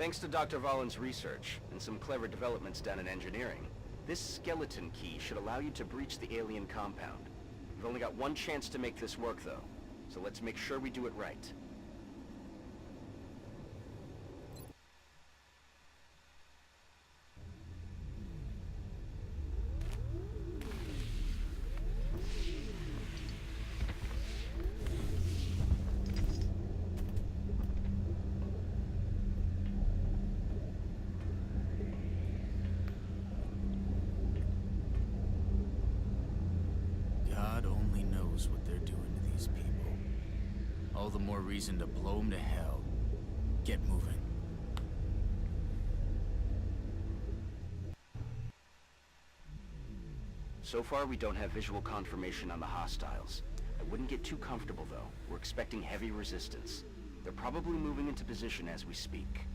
Thanks to Dr. Vollin's research and some clever developments done in engineering, this skeleton key should allow you to breach the alien compound. We've only got one chance to make this work, though, so let's make sure we do it right. God only knows what they're doing to these people. All the more reason to blow them to hell. Get moving. So far, we don't have visual confirmation on the hostiles. I wouldn't get too comfortable, though. We're expecting heavy resistance. They're probably moving into position as we speak.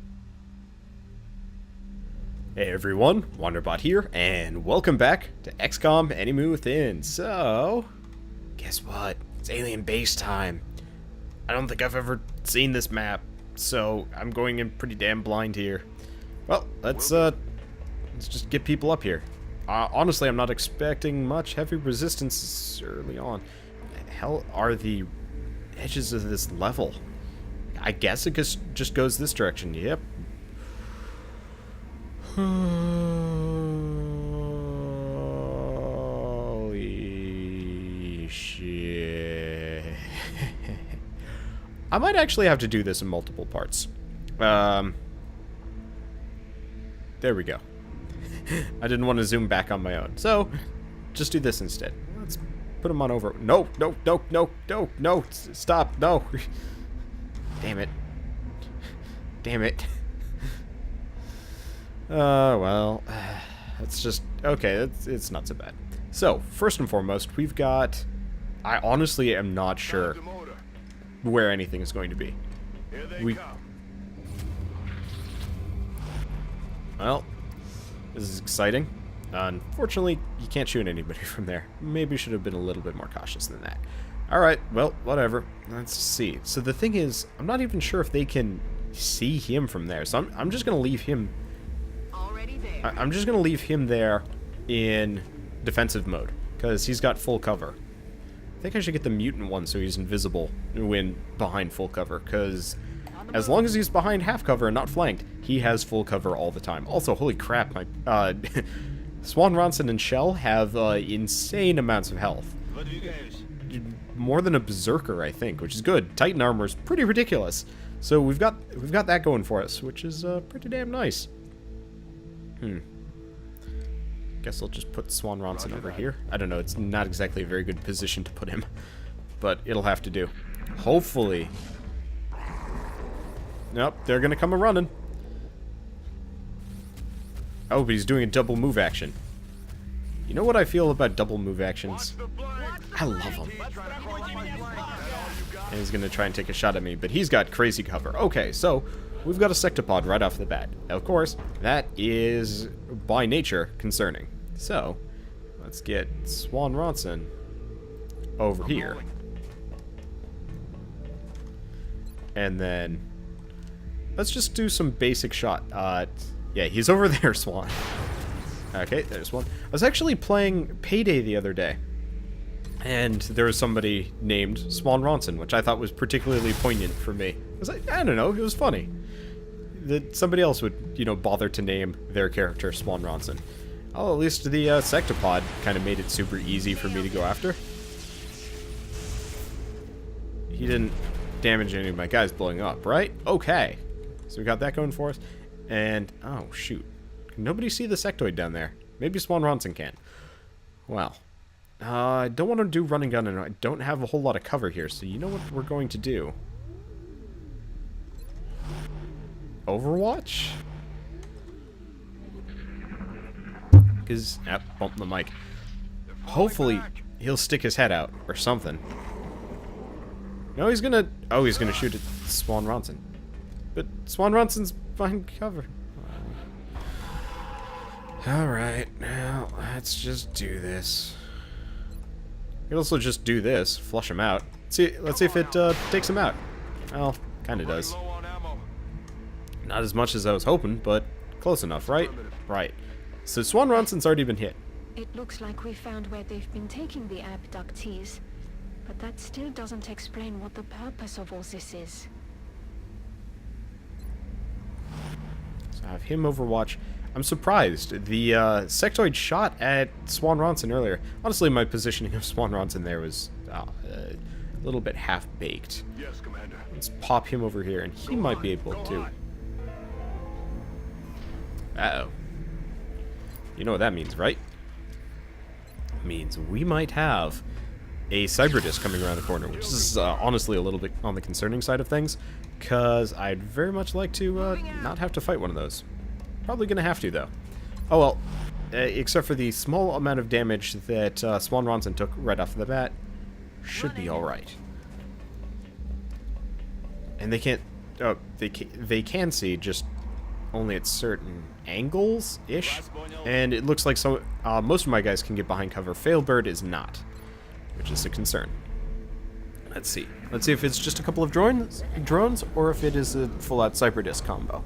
Hey everyone, Wanderbot here, and welcome back to XCOM Enemy Within. So, guess what? It's alien base time. I don't think I've ever seen this map, so I'm going in pretty damn blind here. Well, let's just get people up here. Honestly, I'm not expecting much heavy resistance early on. What the hell are the edges of this level? I guess it just goes this direction. Yep. Holy shit. I might actually have to do this in multiple parts. There we go. I didn't want to zoom back on my own, so just do this instead. Let's put them on over. No, no, no, no, no, no, stop, no. Damn it. Damn it. Well, it's just, okay, it's not so bad. So, first and foremost, we've got, I honestly am not sure where anything is going to be. Well, this is exciting. Unfortunately, you can't shoot anybody from there. Maybe should have been a little bit more cautious than that. Alright, well, whatever. Let's see. So the thing is, I'm not even sure if they can see him from there, so I'm just going to leave him... I'm just going to leave him there in defensive mode, because he's got full cover. I think I should get the mutant one so he's invisible when behind full cover, because as long as he's behind half cover and not flanked, he has full cover all the time. Also, holy crap, my Swan, Ronson, and Shell have insane amounts of health. More than a Berserker, I think, which is good. Titan armor is pretty ridiculous. So we've got that going for us, which is pretty damn nice. Guess I'll just put Swan Ronson over here. I don't know, it's not exactly a very good position to put him, but it'll have to do. Hopefully. Nope, they're gonna come a-running. Oh, but he's doing a double move action. You know what I feel about double move actions? I love them. And he's gonna try and take a shot at me, but he's got crazy cover. Okay, so we've got a sectopod right off the bat. Of course, that is by nature concerning. So, let's get Swan Ronson over here. And then let's just do some basic shot. Yeah, he's over there, Swan. Okay, there's one. I was actually playing Payday the other day, and there was somebody named Swan Ronson, which I thought was particularly poignant for me. I was like, I don't know, it was funny that somebody else would, you know, bother to name their character Swan Ronson. Oh, at least the sectopod kind of made it super easy for me to go after. He didn't damage any of my guys blowing up, right? Okay. So we got that going for us. And, oh, shoot. Can nobody see the sectoid down there? Maybe Swan Ronson can. Well, I don't want to do run and gun, and I don't have a whole lot of cover here, so you know what we're going to do? Overwatch? Because, bump the mic. Hopefully, he'll stick his head out, or something. No, he's gonna... Oh, he's gonna shoot at Swan Ronson. But Swan Ronson's behind cover. Alright, now, let's just do this. You can also just do this, flush him out. Let's see if it takes him out. Well, kinda does. Not as much as I was hoping, but close enough, right? Right. So Swan Ronson's already been hit. It looks like we found where they've been taking the abductees, but that still doesn't explain what the purpose of all this is. So I have him overwatch. I'm surprised. The sectoid shot at Swan Ronson earlier. Honestly, my positioning of Swan Ronson there was a little bit half-baked. Yes, Commander. Let's pop him over here, and he might be able to. Uh-oh. You know what that means, right? It means we might have a cyber disc coming around the corner, which is honestly a little bit on the concerning side of things, because I'd very much like to not have to fight one of those. Probably going to have to, though. Oh well, except for the small amount of damage that Swan Ronson took right off the bat, should be alright. And they can't... Oh, they can see, just only at certain angles-ish. And it looks like some most of my guys can get behind cover. Failbird is not, which is a concern. Let's see. Let's see if it's just a couple of drones, or if it is a full-out cyber disc combo.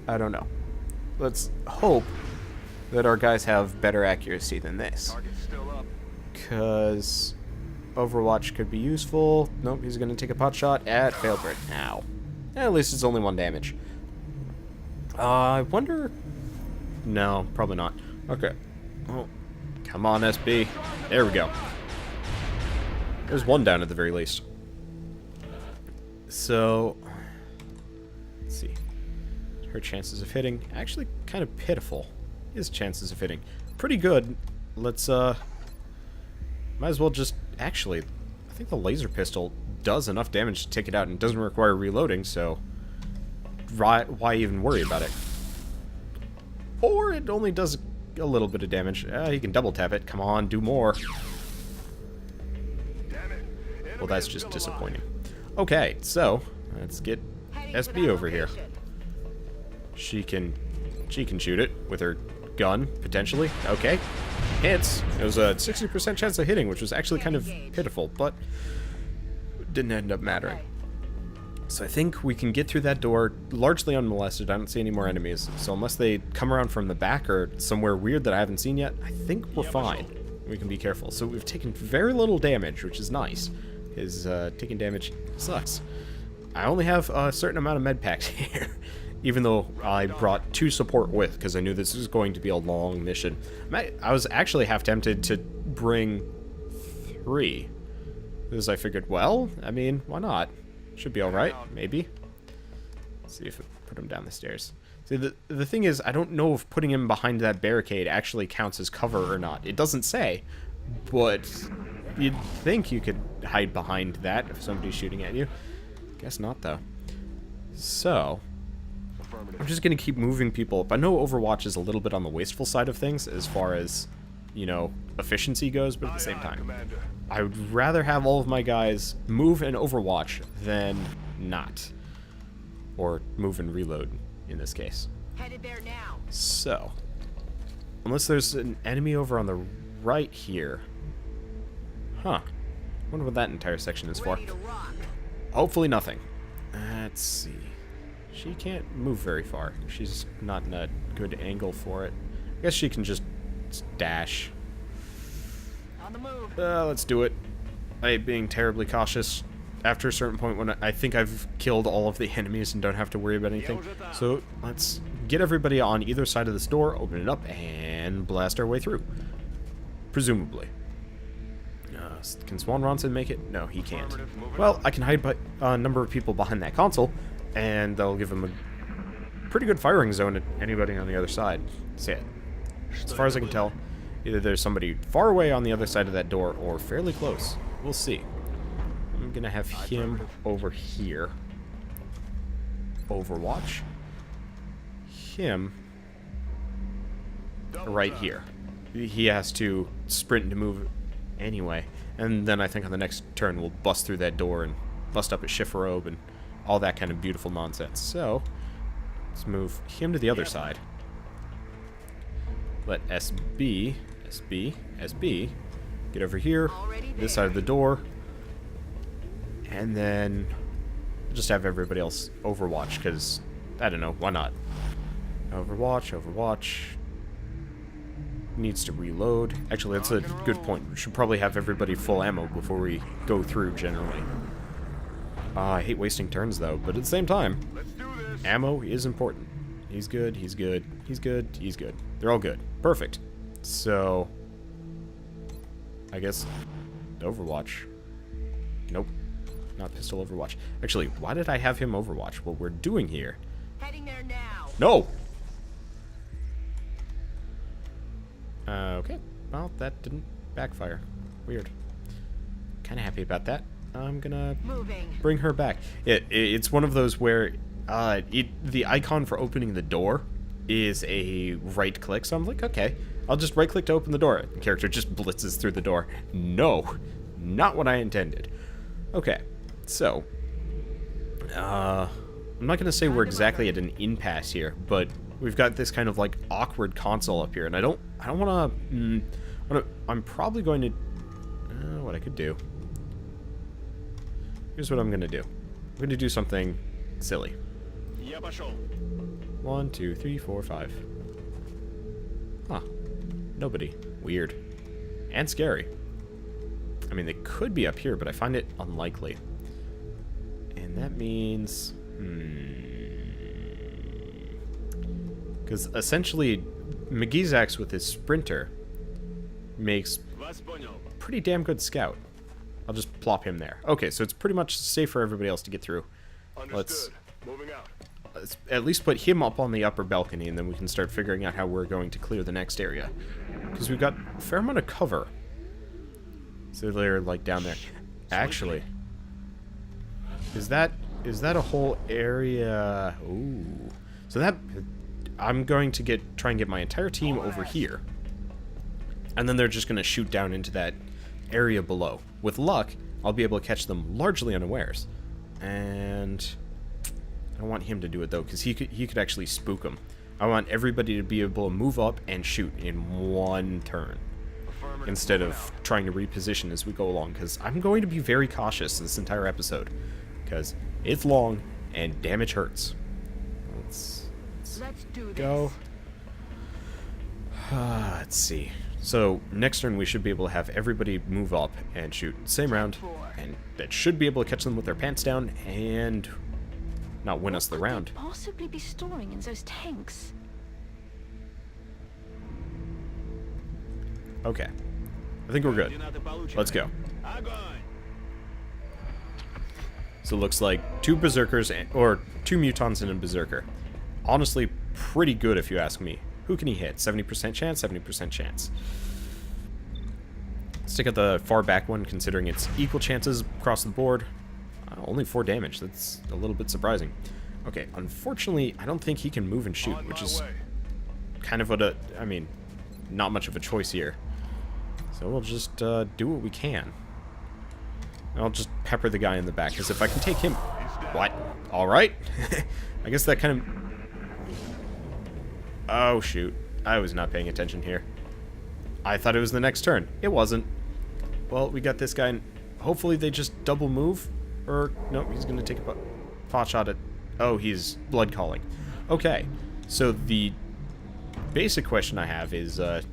I don't know. Let's hope that our guys have better accuracy than this. Target's still up. Because Overwatch could be useful. Nope, he's going to take a pot shot at Failbird. Ow. At least it's only 1 damage. I wonder... No, probably not. Okay. Oh, come on, SB. There we go. There's 1 down at the very least. So... Let's see. Her chances of hitting, actually kind of pitiful. His chances of hitting, pretty good. Let's, might as well just, actually, I think the laser pistol does enough damage to take it out and doesn't require reloading, so why even worry about it? Or it only does a little bit of damage. He can double tap it. Come on, do more. Well, that's just disappointing. Okay, so let's get SB over here. She can shoot it with her gun, potentially. Okay. Hits. It was a 60% chance of hitting, which was actually kind of pitiful, but didn't end up mattering. So I think we can get through that door largely unmolested. I don't see any more enemies. So unless they come around from the back or somewhere weird that I haven't seen yet, I think we're fine. We can be careful. So we've taken very little damage, which is nice. Because taking damage sucks. I only have a certain amount of med packs here. Even though I brought 2 support with, because I knew this was going to be a long mission. I was actually half tempted to bring 3. Because I figured, well, I mean, why not? Should be alright, maybe. Let's see if I put him down the stairs. See, the thing is, I don't know if putting him behind that barricade actually counts as cover or not. It doesn't say, but you'd think you could hide behind that if somebody's shooting at you. Guess not, though. So... I'm just going to keep moving people up. I know Overwatch is a little bit on the wasteful side of things as far as, you know, efficiency goes, but at the same time, I would rather have all of my guys move and Overwatch than not. Or move and reload, in this case. Headed there now. So, unless there's an enemy over on the right here. Huh. Wonder what that entire section is for. Hopefully nothing. Let's see. She can't move very far. She's not in a good angle for it. I guess she can just dash. On the move. Let's do it. I hate being terribly cautious after a certain point when I think I've killed all of the enemies and don't have to worry about anything. So let's get everybody on either side of this door, open it up, and blast our way through. Presumably. Can Swan Ronson make it? No, he can't. Well, I can hide a number of people behind that console, and that'll give him a pretty good firing zone at anybody on the other side. That's it. As far as I can tell, either there's somebody far away on the other side of that door or fairly close. We'll see. I'm going to have him over here. Overwatch. Him right here. He has to sprint to move anyway. And then I think on the next turn we'll bust through that door and bust up a Schifferobe and all that kind of beautiful nonsense. So, let's move him to the other side. Let SB get over here, this side of the door, and then just have everybody else Overwatch, because I don't know, why not? Overwatch, Overwatch. Needs to reload. Actually, that's a good point. We should probably have everybody full ammo before we go through, generally. I hate wasting turns, though, but at the same time, ammo is important. He's good, he's good, he's good, he's good. They're all good. Perfect. So, I guess Overwatch. Nope. Not pistol Overwatch. Actually, why did I have him Overwatch? What we're doing here... Heading there now. No! Okay. Well, that didn't backfire. Weird. Kind of happy about that. I'm gonna bring her back. It's one of those where the icon for opening the door is a right click, so I'm like, okay, I'll just right click to open the door. The character just blitzes through the door. No, not what I intended. Okay, so I'm not gonna say we're exactly at an impasse here, but we've got this kind of like awkward console up here, and I don't want to. I'm probably going to. What I could do. Here's what I'm gonna do. I'm gonna do something silly. 1, 2, 3, 4, 5. Huh. Nobody. Weird. And scary. I mean, they could be up here, but I find it unlikely. And that means... Because essentially, McGee's axe with his sprinter makes pretty damn good scout. I'll just plop him there. Okay, so it's pretty much safe for everybody else to get through. Let's at least put him up on the upper balcony, and then we can start figuring out how we're going to clear the next area. Because we've got a fair amount of cover. So they're like down there. Actually, is that a whole area? Ooh. So that I'm going to try and get my entire team over here, and then they're just going to shoot down into that area below. With luck, I'll be able to catch them largely unawares. And I don't want him to do it though, because he could actually spook them. I want everybody to be able to move up and shoot in one turn, instead of trying to reposition as we go along, because I'm going to be very cautious this entire episode, because it's long and damage hurts. Let's do go. Let's see. So next turn we should be able to have everybody move up and shoot. Same round, and that should be able to catch them with their pants down and not win us the round. What could they possibly be storing in those tanks? Okay. I think we're good. Let's go. So it looks like 2 berserkers, or 2 mutons and a berserker. Honestly, pretty good if you ask me. Who can he hit? 70% chance, 70% chance. Stick at the far back one, considering it's equal chances across the board. Only 4 damage. That's a little bit surprising. Okay, unfortunately, I don't think he can move and shoot, which is kind of I mean, not much of a choice here. So we'll just do what we can. I'll just pepper the guy in the back, because if I can take him... What? Alright. I guess that kind of... Oh, shoot. I was not paying attention here. I thought it was the next turn. It wasn't. Well, we got this guy, and hopefully they just double move. Or, no, he's going to take a pot shot at... Oh, he's blood calling. Okay, so the basic question I have is, that's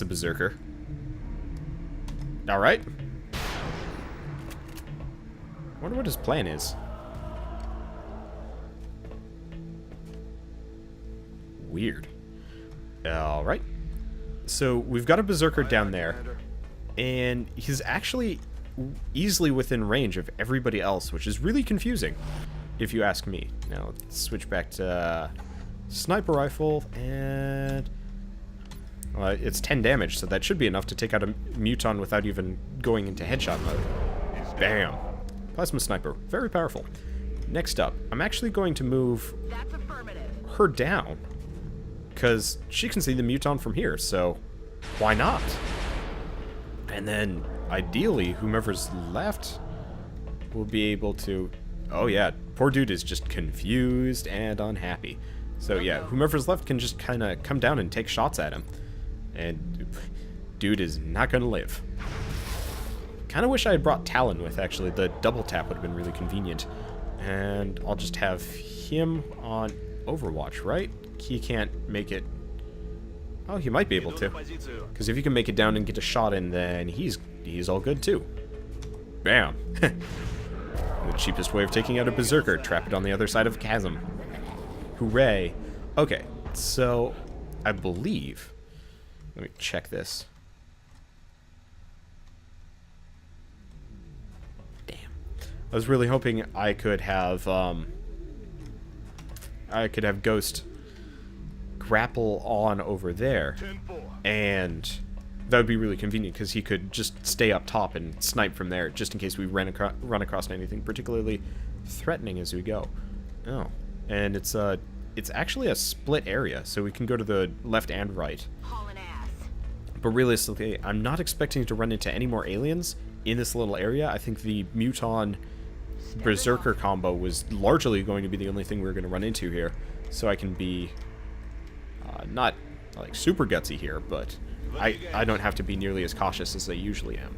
a berserker. Alright. Wonder what his plan is. Weird. Alright. So, we've got a berserker down there, and he's actually easily within range of everybody else, which is really confusing, if you ask me. Now, let's switch back to sniper rifle, and... it's 10 damage, so that should be enough to take out a muton without even going into headshot mode. Bam! Plasma sniper. Very powerful. Next up, I'm actually going to move her down, because she can see the muton from here, so why not? And then, ideally, whomever's left will be able to... Oh yeah, poor dude is just confused and unhappy. So yeah, whomever's left can just kind of come down and take shots at him. And dude is not going to live. Kind of wish I had brought Talon with, actually. The double tap would have been really convenient. And I'll just have him on Overwatch, right? He can't make it. Oh, he might be able to. Because if he can make it down and get a shot in, then he's all good too. Bam. The cheapest way of taking out a berserker, trap it on the other side of a chasm. Hooray. Okay, so I believe... Let me check this. Damn. I was really hoping I could have Ghost grapple on over there, and that would be really convenient because he could just stay up top and snipe from there, just in case we run across anything particularly threatening as we go. Oh, and it's actually a split area, so we can go to the left and right. But realistically, I'm not expecting to run into any more aliens in this little area. I think the Muton Berserker combo was largely going to be the only thing we were going to run into here, so I can be not like super gutsy here, but I don't have to be nearly as cautious as I usually am,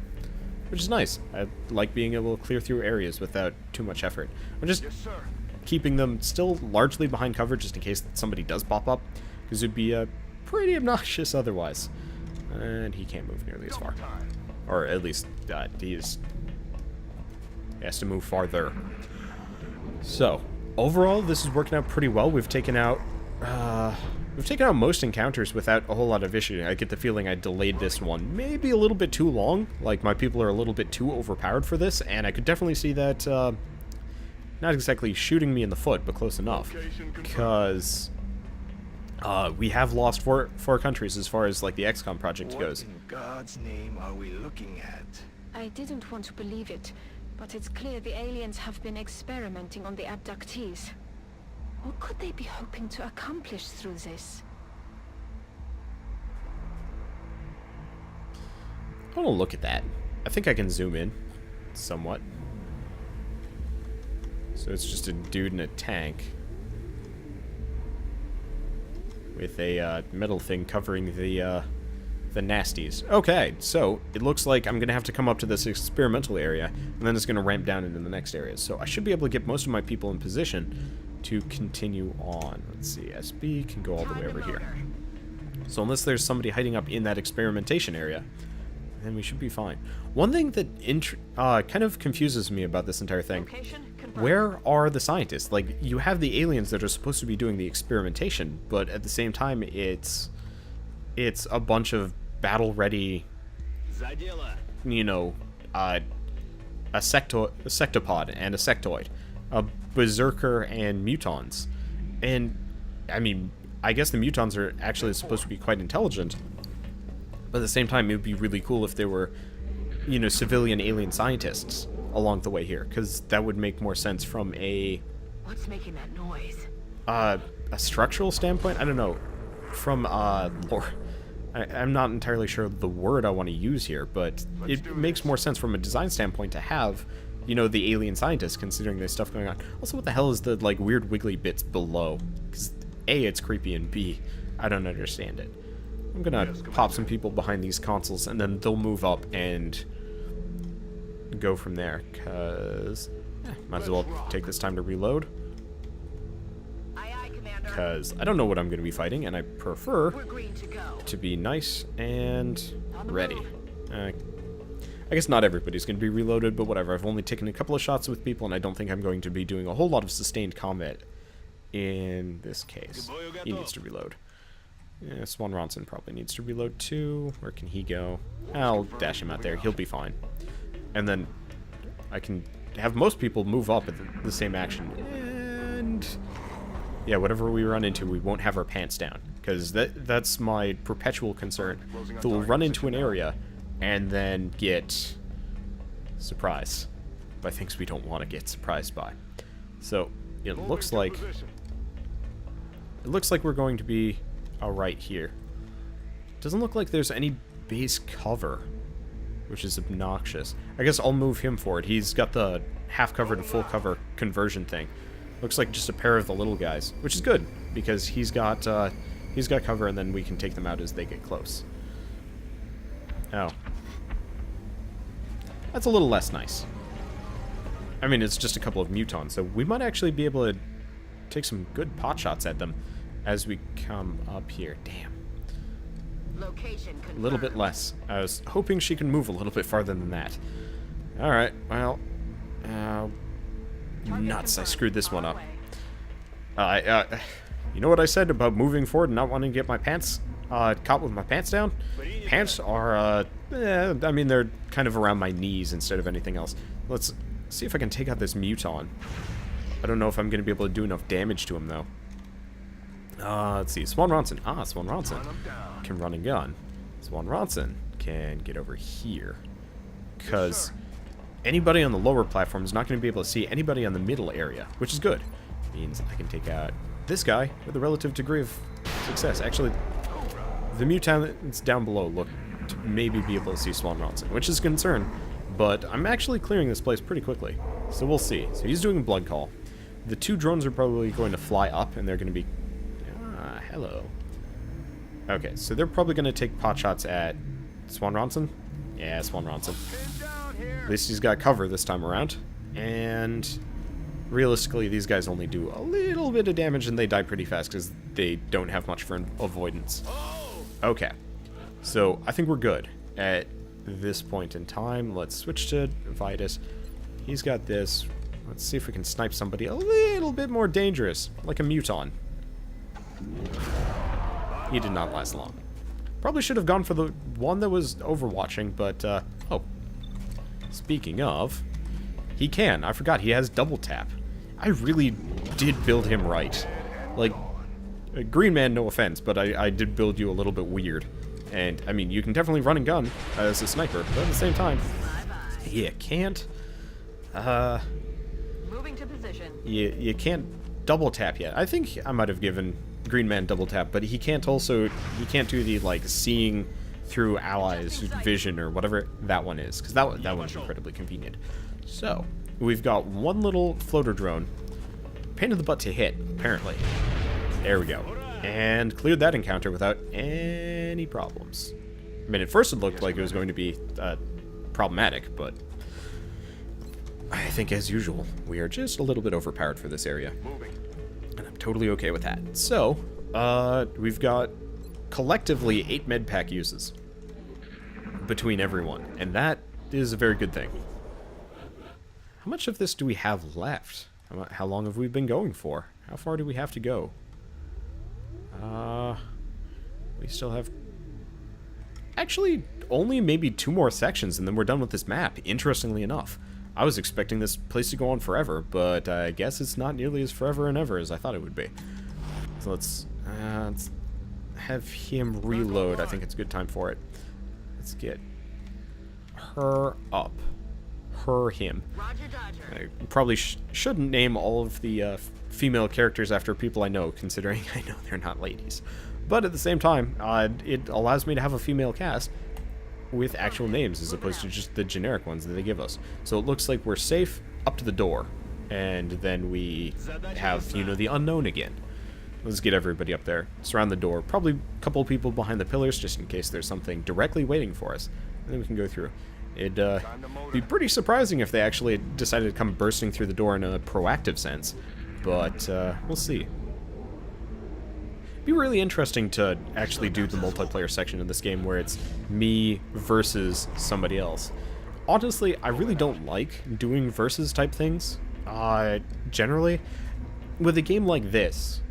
which is nice. I like being able to clear through areas without too much effort. I'm just keeping them still largely behind cover just in case somebody does pop up, because it would be pretty obnoxious otherwise. And he can't move nearly as far, or at least he has to move farther. So overall, this is working out pretty well. We've taken out most encounters without a whole lot of issue. I get the feeling I delayed this one maybe a little bit too long. Like, my people are a little bit too overpowered for this, and I could definitely see that, not exactly shooting me in the foot, but close enough. Because we have lost four countries as far as, like, the XCOM project goes. What in God's name are we looking at? I didn't want to believe it, but it's clear the aliens have been experimenting on the abductees. What could they be hoping to accomplish through this? I want to look at that. I think I can zoom in somewhat. So it's just a dude in a tank with a metal thing covering the nasties. Okay, so it looks like I'm going to have to come up to this experimental area, and then it's going to ramp down into the next area. So I should be able to get most of my people in position to continue on. Let's see, SB can go all the way over here. So unless there's somebody hiding up in that experimentation area, then we should be fine. One thing that kind of confuses me about this entire thing, where are the scientists? Like, you have the aliens that are supposed to be doing the experimentation, but at the same time, it's a bunch of battle-ready, you know, a sectopod and a sectoid, a berserker and mutons. And, I mean, I guess the mutons are actually supposed to be quite intelligent, but at the same time, it would be really cool if there were, you know, civilian alien scientists along the way here, because that would make more sense from a... What's making that noise? A structural standpoint? I don't know. From, lore... I'm not entirely sure the word I want to use here, but it makes more sense from a design standpoint to have, you know, the alien scientists, considering there's stuff going on. Also, what the hell is the, like, weird wiggly bits below? Because, A, it's creepy, and B, I don't understand it. I'm gonna pop some people behind these consoles, and then they'll move up and go from there, because might as well take this time to reload. Because I don't know what I'm going to be fighting, and I prefer to be nice and ready. I guess not everybody's going to be reloaded, but whatever. I've only taken a couple of shots with people, and I don't think I'm going to be doing a whole lot of sustained combat in this case. He needs to reload. Yeah, Swan Ronson probably needs to reload too. Where can he go? I'll dash him out there. He'll be fine. And then I can have most people move up at the same action. And yeah, whatever we run into, we won't have our pants down. Because that's my perpetual concern. That we'll run into an area and then get surprised by things we don't want to get surprised by. So it looks like we're going to be alright here. Doesn't look like there's any base cover, which is obnoxious. I guess I'll move him forward. He's got the half cover to full cover conversion thing. Looks like just a pair of the little guys, which is good because he's got cover, and then we can take them out as they get close. Oh, that's a little less nice. I mean, it's just a couple of mutons, so we might actually be able to take some good pot shots at them as we come up here. Damn. Location A confirmed. little bit less. I was hoping she can move a little bit farther than that. Alright, well... nuts, I screwed this one up. You know what I said about moving forward and not wanting to get my pants caught with my pants down? Pants are, I mean, they're kind of around my knees instead of anything else. Let's see if I can take out this muton. I don't know if I'm going to be able to do enough damage to him, though. Let's see. Swan Ronson. Ah, Swan Ronson can run and gun. Swan Ronson can get over here. Because anybody on the lower platform is not going to be able to see anybody on the middle area, which is good. Means I can take out this guy with a relative degree of success. Actually, the mutants down below look to maybe be able to see Swan Ronson, which is a concern. But I'm actually clearing this place pretty quickly. So we'll see. So he's doing a blood call. The two drones are probably going to fly up, and they're going to be... Ah, hello. Okay, so they're probably going to take pot shots at Swan Ronson. Yeah, Swan Ronson. At least he's got cover this time around. And realistically, these guys only do a little bit of damage, and they die pretty fast because they don't have much for avoidance. Okay, so I think we're good at this point in time. Let's switch to Vitus. He's got this. Let's see if we can snipe somebody a little bit more dangerous, like a muton. He did not last long. Probably should have gone for the one that was overwatching, but, oh. Speaking of, he can. I forgot, he has double tap. I really did build him right. Like, Green Man, no offense, but I did build you a little bit weird. And, I mean, you can definitely run and gun as a sniper, but at the same time, you can't, Moving to position. you can't double tap yet. I think I might have given Green Man double tap, but he can't do the, like, seeing through allies vision or whatever that one is, because that one's incredibly convenient. So, we've got one little floater drone, pain in the butt to hit, apparently. There we go. And cleared that encounter without any problems. I mean, at first it looked like it was going to be problematic, but I think, as usual, we are just a little bit overpowered for this area. And I'm totally okay with that. So, we've got collectively 8 med pack uses between everyone, and that is a very good thing. How much of this do we have left? How long have we been going for? How far do we have to go? We still have... Actually, only maybe 2 more sections, and then we're done with this map, interestingly enough. I was expecting this place to go on forever, but I guess it's not nearly as forever and ever as I thought it would be. So let's have him reload. I think it's a good time for it. Let's get her up. Him. Roger, Dodger. I probably shouldn't name all of the female characters after people I know, considering I know they're not ladies. But at the same time, it allows me to have a female cast with actual names as opposed to just the generic ones that they give us. So it looks like we're safe up to the door, and then we have, you know, the unknown again. Let's get everybody up there, surround the door, probably a couple of people behind the pillars just in case there's something directly waiting for us, and then we can go through. It'd be pretty surprising if they actually decided to come bursting through the door in a proactive sense, but we'll see. It'd be really interesting to actually do the multiplayer section of this game where it's me versus somebody else. Honestly, I really don't like doing versus type things, generally. With a game like this,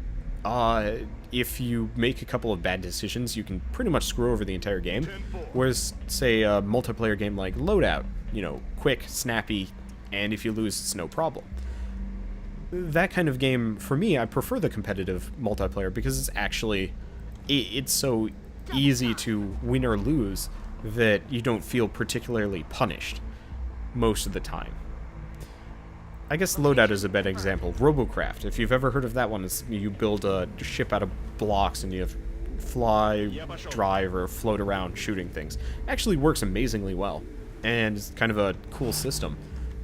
if you make a couple of bad decisions, you can pretty much screw over the entire game. Whereas, say, a multiplayer game like Loadout, you know, quick, snappy, and if you lose, it's no problem. That kind of game, for me, I prefer the competitive multiplayer because it's actually, it's so easy to win or lose that you don't feel particularly punished most of the time. I guess Loadout is a bad example. Robocraft, if you've ever heard of that one, it's you build a ship out of blocks and you have fly, drive, or float around shooting things. Actually works amazingly well, and it's kind of a cool system.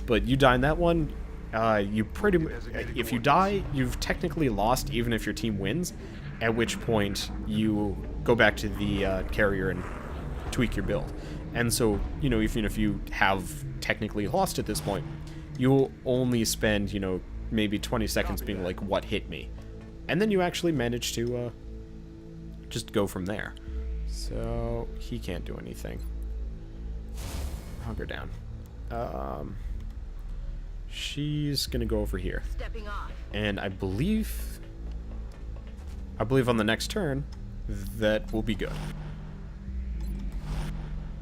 But you die in that one, if you die, you've technically lost even if your team wins, at which point you go back to the carrier and tweak your build. And so, you know, even if you have technically lost at this point, you'll only spend, you know, maybe 20 seconds being like, what hit me? And then you actually manage to just go from there. So he can't do anything. Hunker down. She's gonna go over here. Stepping off. And I believe on the next turn, that will be good.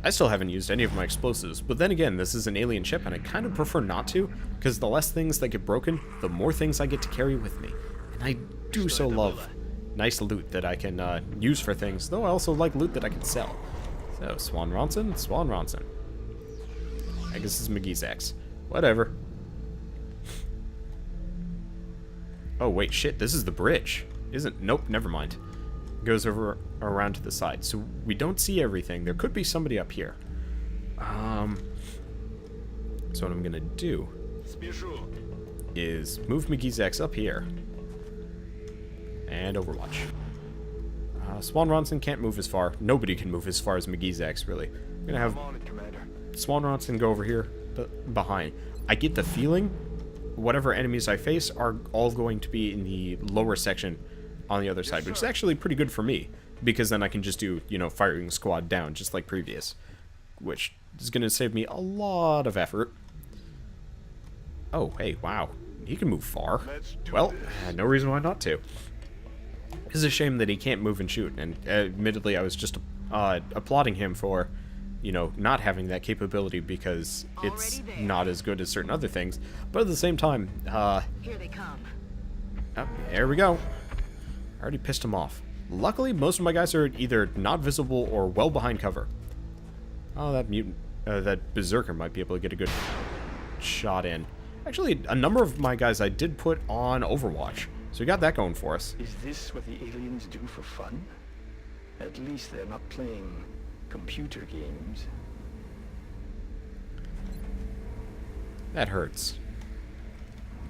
I still haven't used any of my explosives, but then again, this is an alien ship, and I kind of prefer not to, because the less things that get broken, the more things I get to carry with me. And I do so love nice loot that I can use for things, though I also like loot that I can sell. So, Swan Ronson. I guess it's McGee's X. Whatever. Oh, wait, shit, this is the bridge. Nope, never mind. Goes over around to the side. So we don't see everything. There could be somebody up here. So what I'm gonna do is move McGee's X up here. And Overwatch. Swan Ronson can't move as far. Nobody can move as far as McGee's X, really. I'm gonna have Swan Ronson go over here behind. I get the feeling whatever enemies I face are all going to be in the lower section on the other side, which is actually pretty good for me, because then I can just do, you know, firing squad down, just like previous, which is going to save me a lot of effort. Oh, hey, wow. He can move far. Well, no reason why not to. It's a shame that he can't move and shoot, and admittedly I was just applauding him for, you know, not having that capability, because it's not as good as certain other things, but at the same time, Here they come. oh, there we go. Already pissed him off. Luckily, most of my guys are either not visible or well behind cover. Oh, that mutant, that berserker might be able to get a good shot in. Actually, a number of my guys I did put on Overwatch, so we got that going for us. Is this what the aliens do for fun? At least they're not playing computer games. That hurts.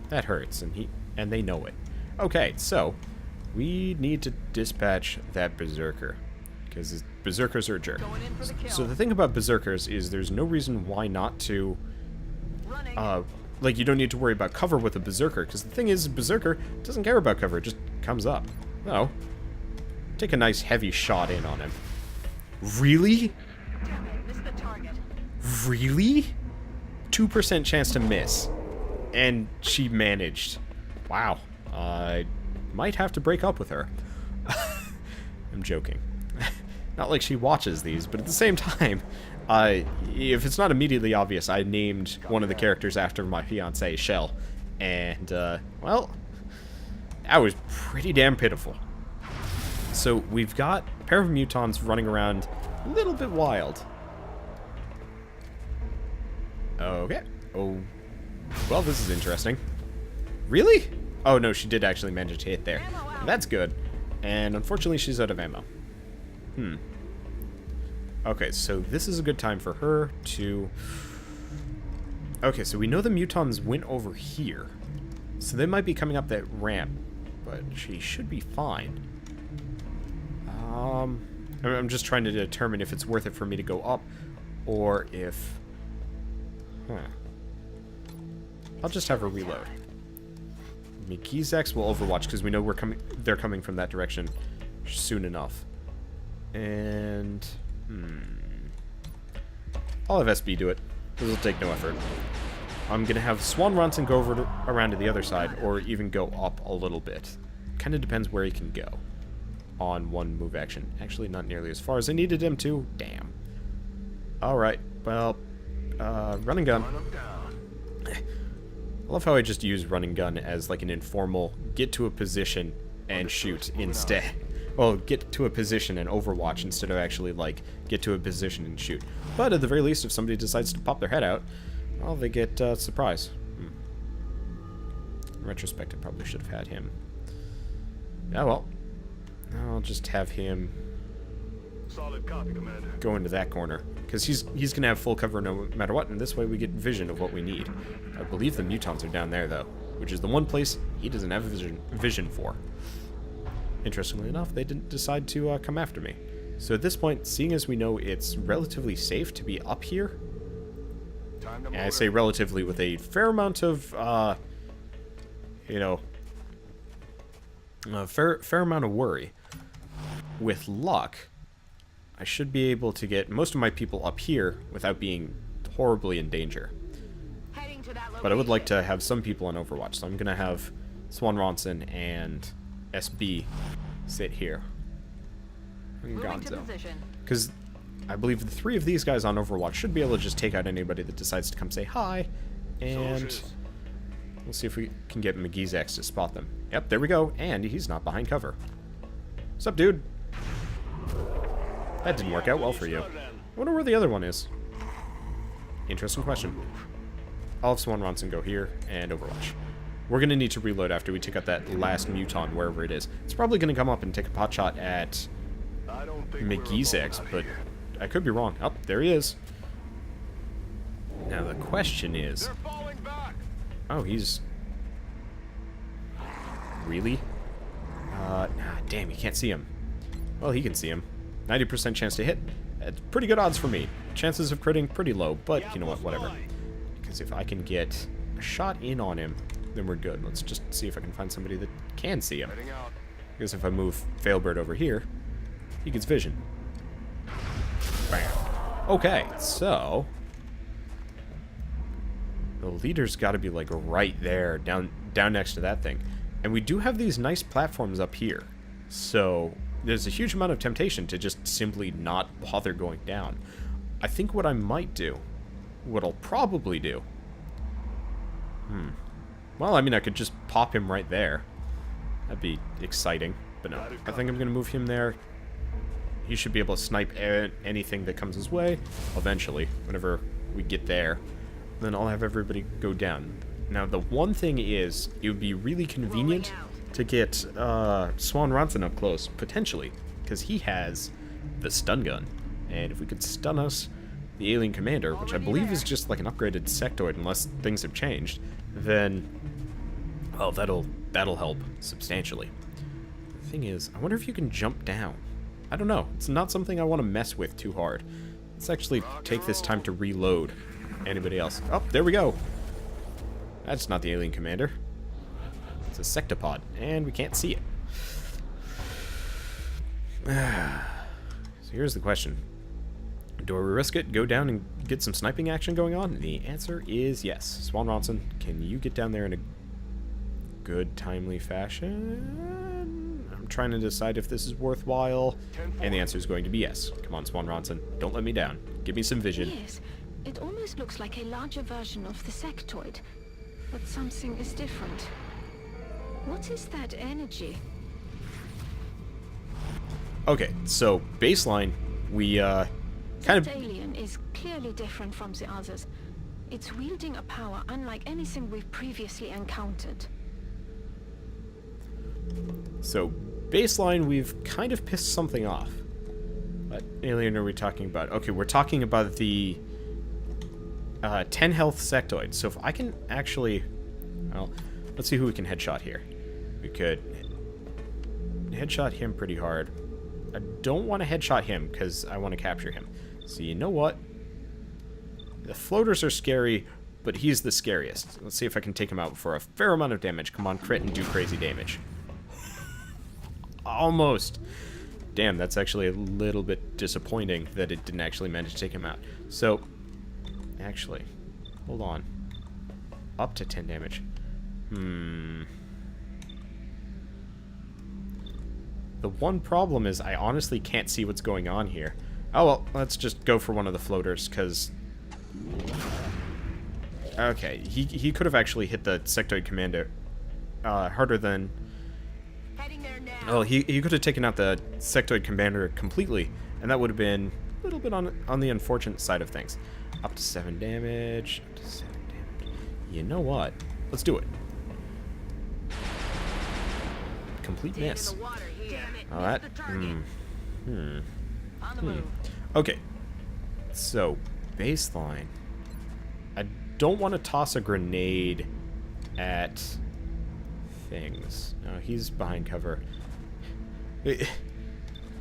That hurts, and they know it. Okay, so we need to dispatch that berserker, because berserkers are a jerk. Going in for the kill. So the thing about berserkers is there's no reason why not to, Running. like, you don't need to worry about cover with a berserker, because the thing is, berserker doesn't care about cover, it just comes up. No. Take a nice heavy shot in on him. Really? Damn it, missed the target. Really? 2% chance to miss. And she managed. Wow. I might have to break up with her. I'm joking. Not like she watches these, but at the same time, if it's not immediately obvious, I named one of the characters after my fiancée, Shell. And, well, that was pretty damn pitiful. So we've got a pair of mutons running around a little bit wild. Okay. Oh. Well, this is interesting. Really? Oh, no, she did actually manage to hit there. That's good. And unfortunately, she's out of ammo. Okay, so this is a good time for her to... Okay, so we know the mutons went over here. So they might be coming up that ramp. But she should be fine. I'm just trying to determine if it's worth it for me to go up, or if... I'll just have her reload. McGee's X will overwatch, because we know they're coming from that direction soon enough. And... I'll have SB do it. This will take no effort. I'm going to have Swan Ronson go around to the other side, or even go up a little bit. Kind of depends where he can go on one move action. Actually, not nearly as far as I needed him to. Damn. Alright, well, run and gun. I love how I just use run and gun as like an informal get to a position and shoot instead. Well, get to a position and overwatch instead of actually like get to a position and shoot. But at the very least, if somebody decides to pop their head out, well, they get surprise. In retrospect, I probably should have had him. Yeah, well, I'll just have him Solid copy, Commander. go into that corner, because he's gonna have full cover no matter what, and this way we get vision of what we need. I believe the mutons are down there though, which is the one place he doesn't have vision for. Interestingly enough, they didn't decide to come after me. So at this point, seeing as we know it's relatively safe to be up here, And I say relatively with a fair amount of, you know, a fair amount of worry. With luck, I should be able to get most of my people up here without being horribly in danger. Heading to that But I would like location. to have some people on Overwatch, so I'm going to have Wanderbots and SB sit here. And Moving to Gonzo. position. Because I believe the 3 of these guys on Overwatch should be able to just take out anybody that decides to come say hi. And we'll see if we can get McGee's X to spot them. Yep, there we go. And he's not behind cover. What's up, dude? That didn't work out well for you. I wonder where the other one is. Interesting question. I'll have Swan Ronson go here and Overwatch. We're going to need to reload after we take out that last Muton, wherever it is. It's probably going to come up and take a pot shot at McGee's X, but I could be wrong. Oh, there he is. Now the question is... Oh, he's... Really? Damn, you can't see him. Well, he can see him. 90% chance to hit. It's pretty good odds for me. Chances of critting pretty low, but you know what, whatever. Because if I can get a shot in on him, then we're good. Let's just see if I can find somebody that can see him. Because if I move Failbird over here, he gets vision. Bam. Okay, so... the leader's got to be, like, right there, down next to that thing. And we do have these nice platforms up here. So there's a huge amount of temptation to just simply not bother going down. I think what I might do, what I'll probably do... Well, I mean, I could just pop him right there. That'd be exciting. But no, I think I'm going to move him there. He should be able to snipe anything that comes his way, eventually, whenever we get there. Then I'll have everybody go down. Now, the one thing is, it would be really convenient to get Swan Ronson up close, potentially, because he has the stun gun. And if we could stun us, the alien commander, which I believe is just like an upgraded sectoid unless things have changed, then, well, that'll help substantially. The thing is, I wonder if you can jump down. I don't know. It's not something I want to mess with too hard. Let's actually take this time to reload. Anybody else? Oh, there we go. That's not the alien commander. It's a sectopod, and we can't see it. So here's the question. Do I risk it, go down and get some sniping action going on? And the answer is yes. Swan Ronson, can you get down there in a good, timely fashion? I'm trying to decide if this is worthwhile, and the answer is going to be yes. Come on, Swan Ronson, don't let me down. Give me some vision. Yes, it almost looks like a larger version of the sectoid, but something is different. What is that energy? Okay, so baseline, we kind of... That alien is clearly different from the others. It's wielding a power unlike anything we've previously encountered. So, baseline, we've kind of pissed something off. What alien are we talking about? Okay, we're talking about the 10 health sectoid. So if I can actually... Well, let's see who we can headshot here. We could headshot him pretty hard. I don't want to headshot him because I want to capture him. So you know what? The floaters are scary, but he's the scariest. Let's see if I can take him out for a fair amount of damage. Come on, crit and do crazy damage. Almost. Damn, that's actually a little bit disappointing that it didn't actually manage to take him out. So, actually, hold on. Up to 10 damage. The one problem is I honestly can't see what's going on here. Oh well, let's just go for one of the floaters, because... Okay, he could have actually hit the sectoid commander harder than... Heading there now. Oh, he could have taken out the sectoid commander completely, and that would have been a little bit on the unfortunate side of things. Up to 7 damage. Up to 7 damage. You know what? Let's do it. Complete Dead in miss. the water here. Damn it, Oh, missed that... the target. On the move. Okay. So, baseline. I don't want to toss a grenade at things. No, he's behind cover.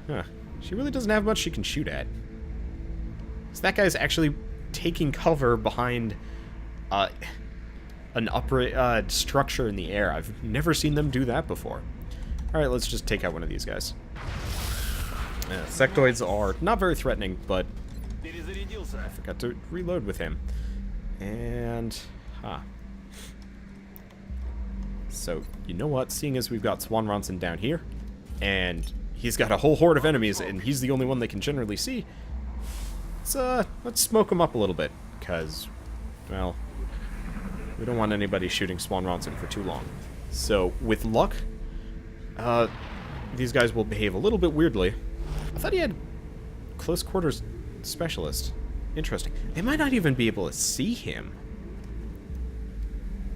Huh. She really doesn't have much she can shoot at. So that guy's actually taking cover behind an upper structure in the air. I've never seen them do that before. Alright, let's just take out one of these guys. Sectoids are not very threatening, but I forgot to reload with him. And, so, you know what? Seeing as we've got Swan Ronson down here, and he's got a whole horde of enemies, and he's the only one they can generally see, let's smoke him up a little bit, because, well, we don't want anybody shooting Swan Ronson for too long. So, with luck, these guys will behave a little bit weirdly. I thought he had close quarters specialist. Interesting. They might not even be able to see him.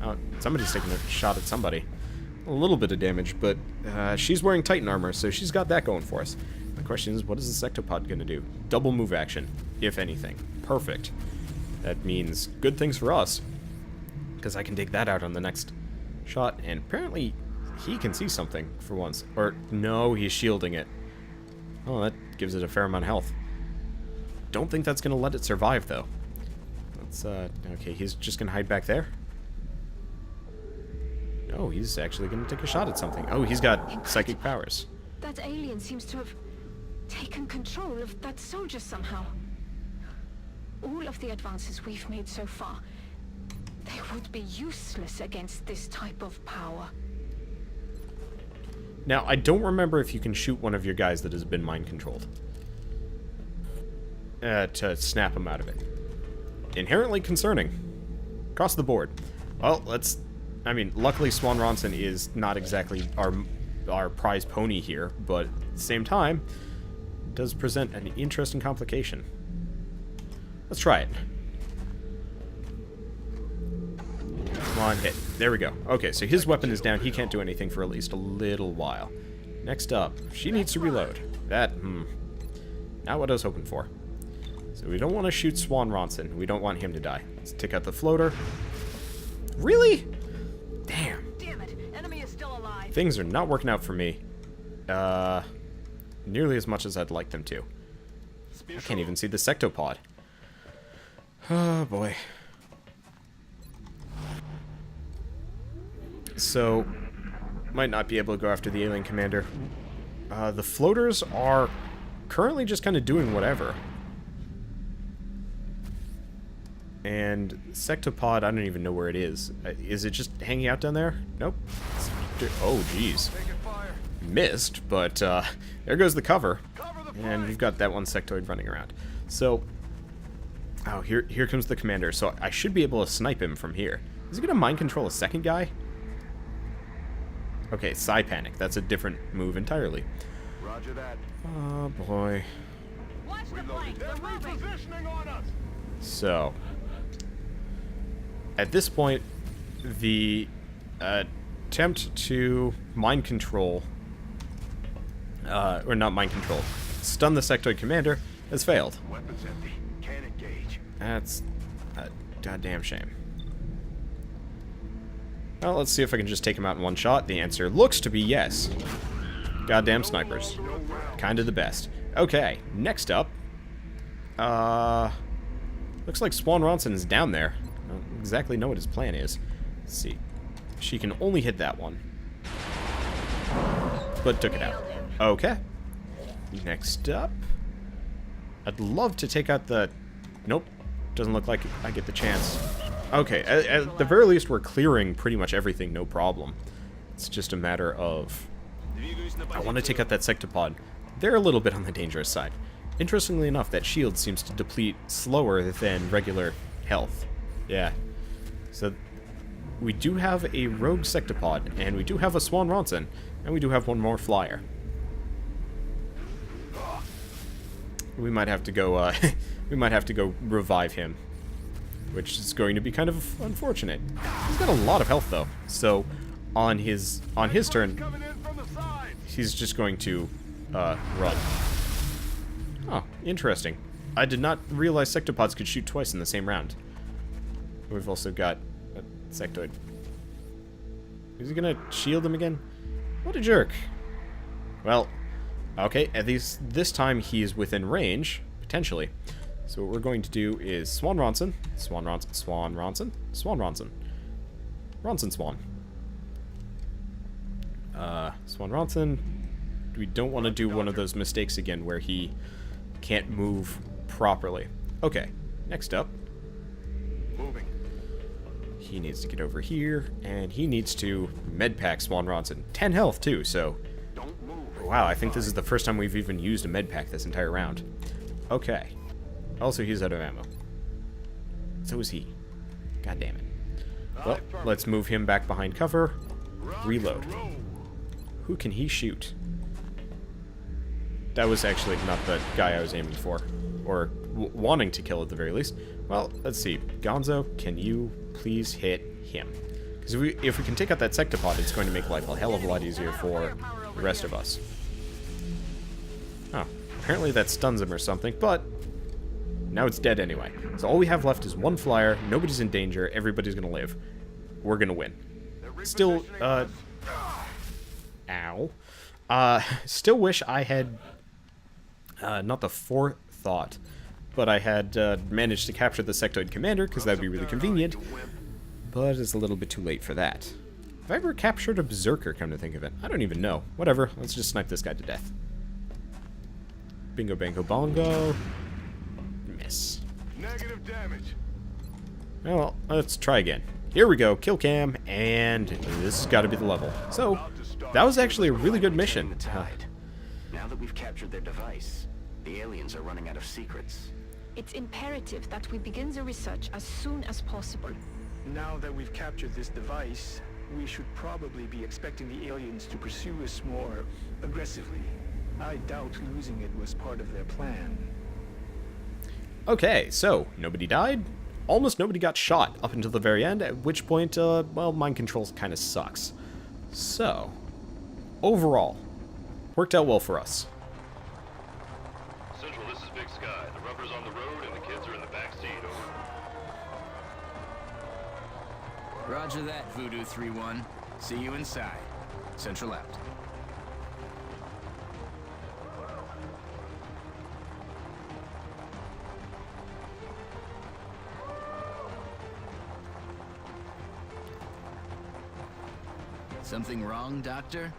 Oh, somebody's taking a shot at somebody. A little bit of damage, but she's wearing Titan armor, so she's got that going for us. The question is, what is the sectopod going to do? Double move action, if anything. Perfect. That means good things for us, because I can take that out on the next shot, and apparently he can see something for once. Or, no, he's shielding it. Oh, that gives it a fair amount of health. Don't think that's going to let it survive, though. Let's, okay, he's just going to hide back there. No, he's actually going to take a shot at something. Oh, he's got psychic powers. That alien seems to have taken control of that soldier somehow. All of the advances we've made so far, they would be useless against this type of power. Now, I don't remember if you can shoot one of your guys that has been mind-controlled. To snap him out of it. Inherently concerning. Across the board. Well, let's... I mean, luckily Swan Ronson is not exactly our prize pony here, but at the same time, it does present an interesting complication. Let's try it. Come on, hit. There we go. Okay, so his weapon is down. He can't do anything for at least a little while. Next up, she needs to reload. That, not what I was hoping for. So we don't want to shoot Swan Ronson. We don't want him to die. Let's take out the floater. Really? Damn. Damn it! Enemy is still alive. Things are not working out for me. Nearly as much as I'd like them to. I can't even see the sectopod. Oh, boy. So, might not be able to go after the alien commander. The floaters are currently just kind of doing whatever. And sectopod, I don't even know where it is. Is it just hanging out down there? Nope. Oh, jeez. Missed, but there goes the cover. And we've got that one sectoid running around. So, oh, here comes the commander. So I should be able to snipe him from here. Is he going to mind control a second guy? Okay, Psy Panic. That's a different move entirely. Roger that. Oh, boy. Watch the flank. They're moving. So, at this point, the attempt to mind control, or not mind control, stun the sectoid commander has failed. Weapons empty. Can't engage. That's a goddamn shame. Well, let's see if I can just take him out in one shot. The answer looks to be yes. Goddamn snipers. Kinda the best. Okay, next up. Looks like Swan Ronson is down there. I don't exactly know what his plan is. Let's see. She can only hit that one. But took it out. Okay. Next up. I'd love to take out the... Nope. Doesn't look like I get the chance. Okay, at the very least, we're clearing pretty much everything, no problem. It's just a matter of... I want to take out that sectopod. They're a little bit on the dangerous side. Interestingly enough, that shield seems to deplete slower than regular health. Yeah. So, we do have a rogue sectopod, and we do have a Swan Ronson, and we do have one more flyer. We might have to go, we might have to go revive him. Which is going to be kind of unfortunate. He's got a lot of health, though. So, on his turn, he's just going to, run. Oh, interesting. I did not realize sectopods could shoot twice in the same round. We've also got a sectoid. Is he gonna shield him again? What a jerk. Well, okay, at least this time he's within range, potentially. So what we're going to do is Swan Ronson, Swan Ronson, Swan Ronson, Swan Ronson, Ronson Swan. Swan Ronson. We don't want to do one of those mistakes again where he can't move properly. Okay, next up. Moving. He needs to get over here, and he needs to medpack Swan Ronson. 10 health, too, so... Don't move. Wow, I think this is the first time we've even used a medpack this entire round. Okay. Also, he's out of ammo. So is he. God damn it. Well, let's move him back behind cover. Reload. Who can he shoot? That was actually not the guy I was aiming for. Or wanting to kill at the very least. Well, let's see. Gonzo, can you please hit him? Because if we can take out that sectopod, it's going to make life a hell of a lot easier for the rest of us. Oh, apparently that stuns him or something, but now it's dead anyway. So all we have left is one flyer, nobody's in danger, everybody's gonna live. We're gonna win. Still, ow. Still wish I had, not the forethought, but I had managed to capture the sectoid commander, because that'd be really convenient. But it's a little bit too late for that. Have I ever captured a berserker, come to think of it? I don't even know. Whatever, let's just snipe this guy to death. Bingo bango bongo. Miss. Negative damage. Well, let's try again. Here we go, kill cam, and this has got to be the level. So, that was actually a really good mission. The tide. Now that we've captured their device, the aliens are running out of secrets. It's imperative that we begin the research as soon as possible. Now that we've captured this device, we should probably be expecting the aliens to pursue us more aggressively. I doubt losing it was part of their plan. Okay, so, nobody died. Almost nobody got shot up until the very end, at which point, well, mind controls kind of sucks. So, overall, worked out well for us. Central, this is Big Sky. The rubber's on the road and the kids are in the back seat. Over. Roger that, Voodoo 3-1. See you inside. Central out. Something wrong, Doctor?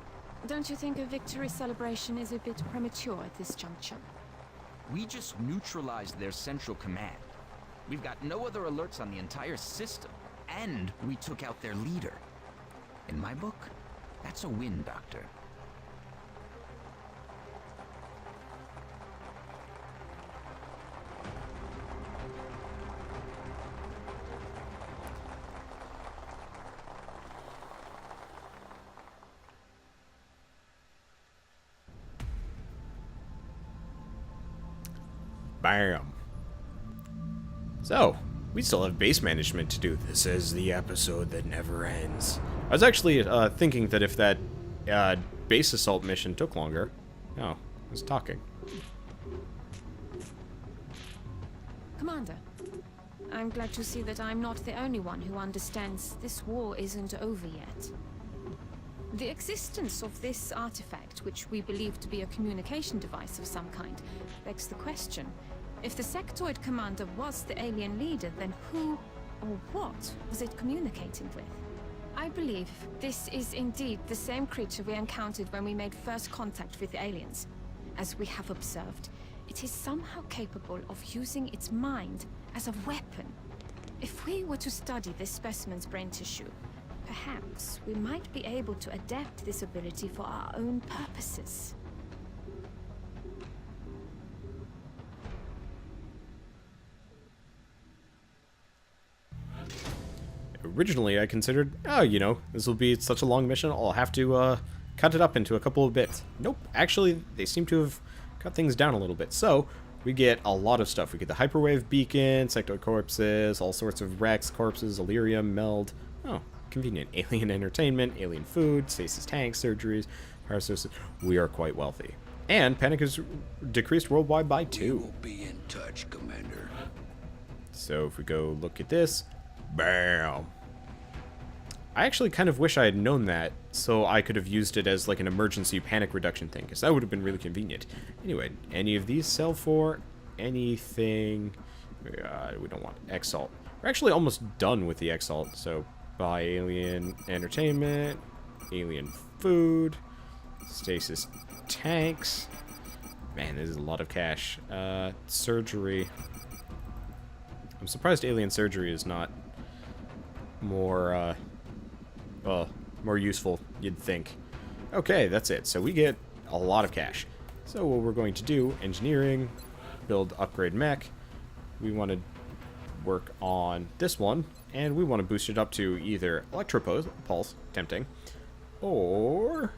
Don't you think a victory celebration is a bit premature at this juncture? We just neutralized their central command. We've got no other alerts on the entire system, and we took out their leader. In my book, that's a win, Doctor. Bam. So, we still have base management to do. This is the episode that never ends. I was actually thinking that if that base assault mission took longer... Oh, I was talking. Commander, I'm glad to see that I'm not the only one who understands this war isn't over yet. The existence of this artifact, which we believe to be a communication device of some kind, begs the question. If the sectoid commander was the alien leader, then who or what was it communicating with? I believe this is indeed the same creature we encountered when we made first contact with the aliens. As we have observed, it is somehow capable of using its mind as a weapon. If we were to study this specimen's brain tissue, perhaps we might be able to adapt this ability for our own purposes. Originally, I considered, oh, you know, this will be such a long mission, I'll have to cut it up into a couple of bits. Nope, actually, they seem to have cut things down a little bit. So, we get a lot of stuff. We get the hyperwave beacon, sectoid corpses, all sorts of Rex corpses, Illyrium, meld. Oh, convenient. Alien entertainment, alien food, stasis tanks, surgeries, parasosis. We are quite wealthy. And panic is decreased worldwide by 2. We will be in touch, Commander. So if we go look at this, bam. I actually kind of wish I had known that, so I could have used it as like an emergency panic reduction thing, because that would have been really convenient. Anyway, any of these sell for anything. We don't want Exalt. We're actually almost done with the Exalt. So buy alien entertainment, alien food, stasis tanks. Man, this is a lot of cash. Surgery. I'm surprised alien surgery is not more, more useful, you'd think. Okay, that's it. So we get a lot of cash. So what we're going to do, engineering, build upgrade mech. We want to work on this one, and we want to boost it up to either Electropulse, tempting, or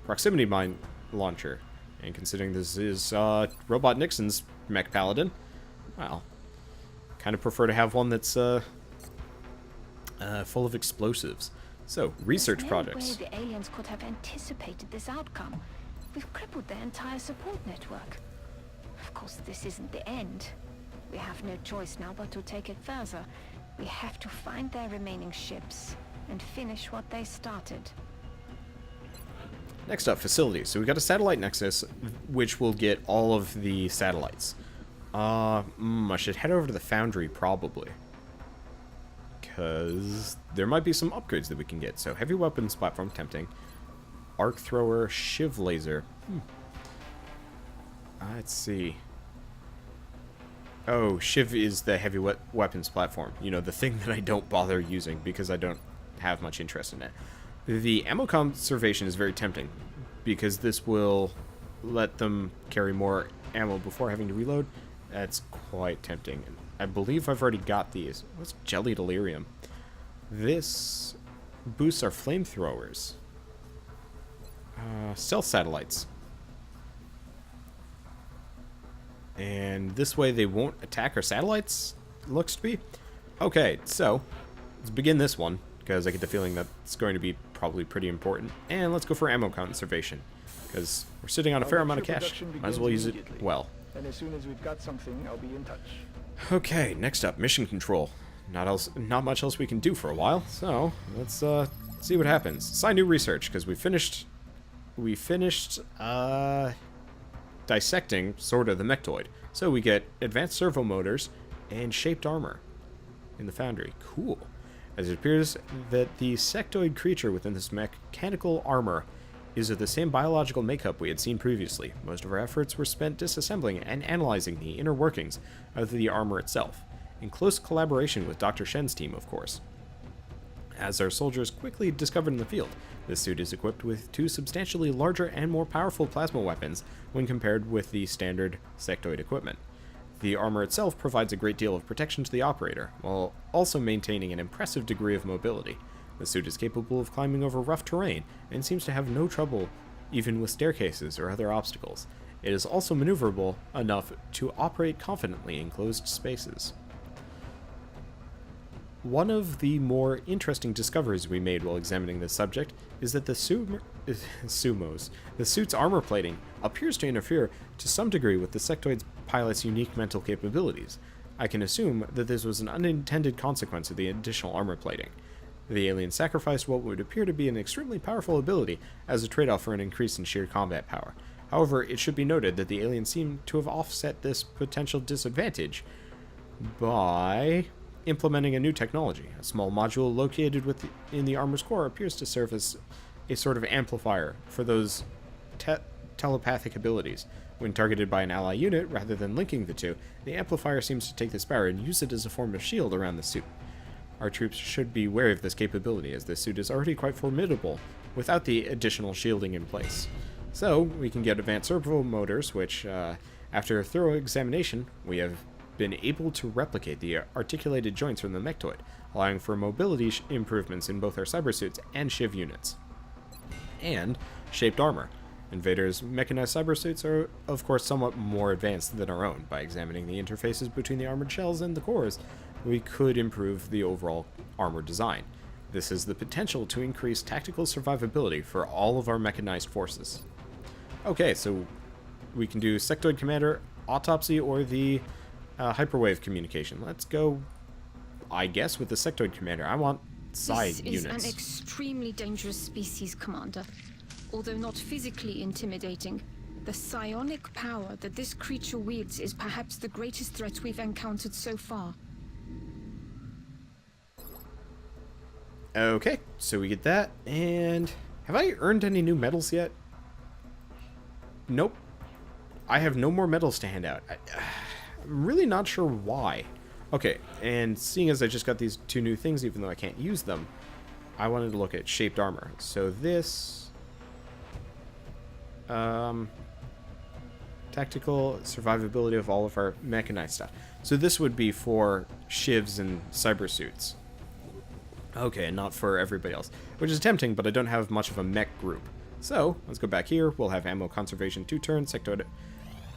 Proximity Mine Launcher. And considering this is Robot Nixon's mech paladin, well, kind of prefer to have one that's full of explosives. So, research projects. There's no way the aliens could have anticipated this outcome. We've crippled their entire support network. Of course, this isn't the end. We have no choice now but to take it further. We have to find their remaining ships and finish what they started. Next up, facilities. So we got a satellite nexus, which will get all of the satellites. I should head over to the foundry, probably. Because there might be some upgrades that we can get. So heavy weapons platform, tempting. Arc thrower, shiv laser. Let's see. Oh, shiv is the heavy weapons platform. You know, the thing that I don't bother using because I don't have much interest in it. The ammo conservation is very tempting because this will let them carry more ammo before having to reload. That's quite tempting. I believe I've already got these. What's Jelly Delirium? This boosts our flamethrowers. Stealth satellites. And this way they won't attack our satellites, looks to be. Okay, so let's begin this one, because I get the feeling that it's going to be probably pretty important. And let's go for ammo conservation, because we're sitting on a fair amount of cash. Might as well use it well. And as soon as we've got something, I'll be in touch. Okay, next up, mission control. Not much else we can do for a while, so let's see what happens. Assign new research, because we finished dissecting sort of the mechtoid. So we get advanced servo motors and shaped armor in the foundry. Cool. As it appears that the sectoid creature within this mechanical armor is of the same biological makeup we had seen previously. Most of our efforts were spent disassembling and analyzing the inner workings of the armor itself, in close collaboration with Dr. Shen's team, of course. As our soldiers quickly discovered in the field, this suit is equipped with 2 substantially larger and more powerful plasma weapons when compared with the standard sectoid equipment. The armor itself provides a great deal of protection to the operator, while also maintaining an impressive degree of mobility. The suit is capable of climbing over rough terrain, and seems to have no trouble even with staircases or other obstacles. It is also maneuverable enough to operate confidently in closed spaces. One of the more interesting discoveries we made while examining this subject is that the suit's armor plating appears to interfere to some degree with the sectoid's pilot's unique mental capabilities. I can assume that this was an unintended consequence of the additional armor plating. The alien sacrificed what would appear to be an extremely powerful ability as a trade-off for an increase in sheer combat power. However, it should be noted that the alien seemed to have offset this potential disadvantage by implementing a new technology. A small module located in the armor's core appears to serve as a sort of amplifier for those telepathic abilities. When targeted by an ally unit, rather than linking the two, the amplifier seems to take this power and use it as a form of shield around the suit. Our troops should be wary of this capability, as this suit is already quite formidable without the additional shielding in place. So, we can get advanced servo motors, which, after a thorough examination, we have been able to replicate the articulated joints from the mechtoid, allowing for mobility improvements in both our cybersuits and shiv units. And shaped armor. Invaders' mechanized cybersuits are, of course, somewhat more advanced than our own. By examining the interfaces between the armored shells and the cores, we could improve the overall armor design. This has the potential to increase tactical survivability for all of our mechanized forces. Okay, so we can do Sectoid Commander, Autopsy, or the Hyperwave Communication. Let's go, I guess, with the Sectoid Commander. I want side units. This is an extremely dangerous species, Commander. Although not physically intimidating, The psionic power that this creature wields is perhaps the greatest threat we've encountered so far. Okay, so we get that, and have I earned any new medals yet? Nope. I have no more medals to hand out. I'm really not sure why. Okay, and seeing as I just got these 2 new things, even though I can't use them, I wanted to look at shaped armor. So this... tactical survivability of all of our mechanized stuff. So this would be for shivs and cyber suits. Okay, not for everybody else. Which is tempting, but I don't have much of a mech group. So, let's go back here. We'll have ammo conservation 2 turns, sector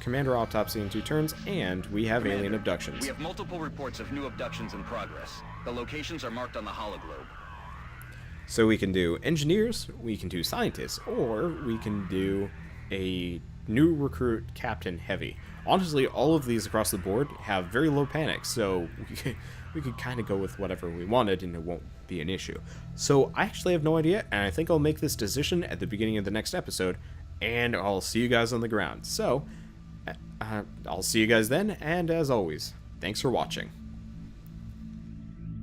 commander autopsy in 2 turns, and we have Commander, alien abductions. We have multiple reports of new abductions in progress. The locations are marked on the hologlobe. So we can do engineers, we can do scientists, or we can do a new recruit captain heavy. Honestly, all of these across the board have very low panic, so we could kind of go with whatever we wanted and it won't be an issue. So I actually have no idea, and I think I'll make this decision at the beginning of the next episode, and I'll see you guys on the ground. So, I'll see you guys then, and as always, thanks for watching.